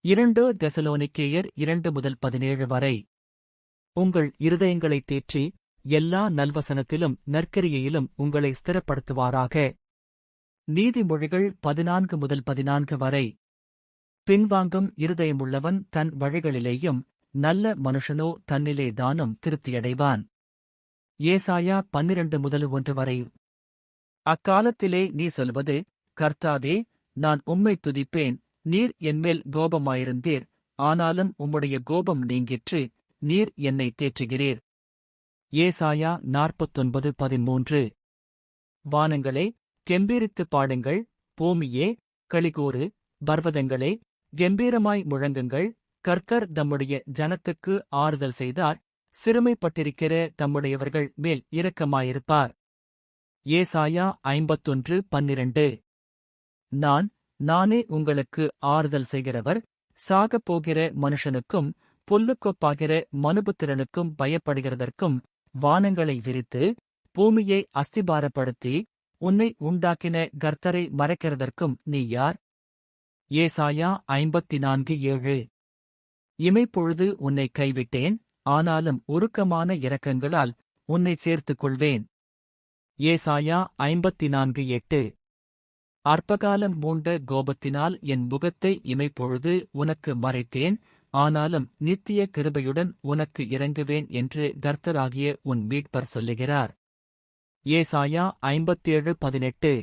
2 தெசலோனிக்கேயர் 2:17 வரை. உங்கள் இருதயங்களைத் தேற்றி, எல்லா நல்வசனத்திலும் நற்கிரியையிலும் உங்களை ஸ்திரப்படுத்துவாராக. நீதிமொழிகள் 14:14 வரை. பின்வாங்கும் இருதயமுள்ளவன் தன் வழிகளிலேயும், நல்ல மனுஷனோ தன்னிலே தானும் திருப்தியடைவான். ஏசாயா 12:1 வரை. அக்காலத்திலே நீ சொல்வது, கர்த்தாவே, நான் உம்மை துதிப்பேன், நீர் என்மேல் கோபமாயிருந்தீர், ஆனாலும் உம்முடைய கோபம் நீங்கிற்று, நீர் என்னை தேற்றுகிறீர். ஏசாயா 49:13. வானங்களே, கெம்பீரித்துப் பாடுங்கள், பூமியே, களிகூரு, பர்வதங்களே, கெம்பீரமாய் முழங்குங்கள், கர்த்தர் தம்முடைய ஜனத்துக்கு ஆறுதல் செய்தார், சிறுமைப்பட்டிருக்கிற தம்முடையவர்கள் மேல் இரக்கமாயிருப்பார். ஏசாயா 51:12. நானே உங்களுக்கு ஆறுதல் செய்கிறவர், சாகப்போகிற மனுஷனுக்கும் புல்லுக்கொப்பாகிற மனுபுத்திரனுக்கும் பயப்படுகிறதற்கும் வானங்களை விரித்து, பூமியை அஸ்திபாரப்படுத்தி, உன்னை உண்டாக்கின கர்த்தரை மறைக்கிறதற்கும் நீ யார்? ஏசாயா 54:7. இமைப்பொழுது உன்னை கைவிட்டேன், ஆனாலும் உருக்கமான இரக்கங்களால் உன்னை சேர்த்துக் கொள்வேன். ஏசாயா 54:8. அற்பகாலம் மூண்ட கோபத்தினால் என் முகத்தை இமைப்பொழுது உனக்கு மறைத்தேன், ஆனாலும் நித்திய கிருபையுடன் உனக்கு இறங்குவேன் என்று கர்த்தராகிய உன் மீட்பர் சொல்லுகிறார். ஏசாயா 57:18.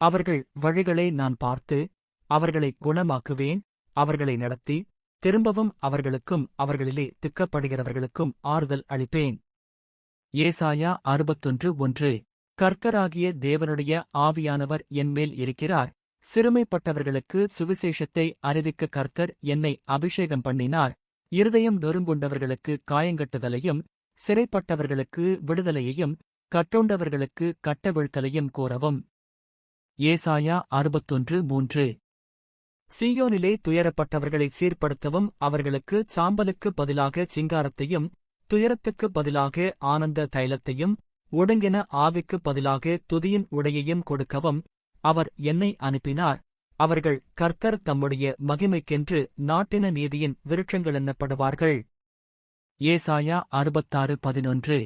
அவர்கள் வழிகளை நான் பார்த்து, அவர்களை குணமாக்குவேன், அவர்களை நடத்தி, திரும்பவும் அவர்களுக்கும் அவர்களிலே திக்கப்படுகிறவர்களுக்கும் ஆறுதல் அளிப்பேன். ஏசாயா 61:1. கர்த்தராகிய தேவனுடைய ஆவியானவர் என்மேல் இருக்கிறார், சிறுமைப்பட்டவர்களுக்கு சுவிசேஷத்தை அறிவிக்க கர்த்தர் என்னை அபிஷேகம் பண்ணினார், இருதயம் நொறுங்குண்டவர்களுக்கு காயங்கட்டுதலையும், சிறைப்பட்டவர்களுக்கு விடுதலையையும், கட்டுண்டவர்களுக்கு கட்டவிழ்த்தலையும் கூறவும். ஏசாயா 61:3. சீயோனிலே துயரப்பட்டவர்களை சீர்படுத்தவும், அவர்களுக்கு சாம்பலுக்குப் பதிலாக சிங்காரத்தையும், துயரத்துக்குப் பதிலாக ஆனந்த தைலத்தையும், ஒடுங்கின ஆவிக்குப் பதிலாக துதியின் உடையையும் கொடுக்கவும் அவர் என்னை அனுப்பினார். அவர்கள் கர்த்தர் தம்முடைய மகிமைக்கென்று நாட்டின நீதியின் விருட்சங்களென்னப்படுவார்கள். ஏசாயா 66:11.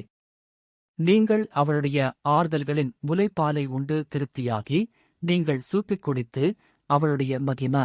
நீங்கள் அவளுடைய ஆறுதல்களின் முலைப்பாலை உண்டு திருப்தியாகி, நீங்கள் சூப்பிக் குடித்து, அவளுடைய மகிம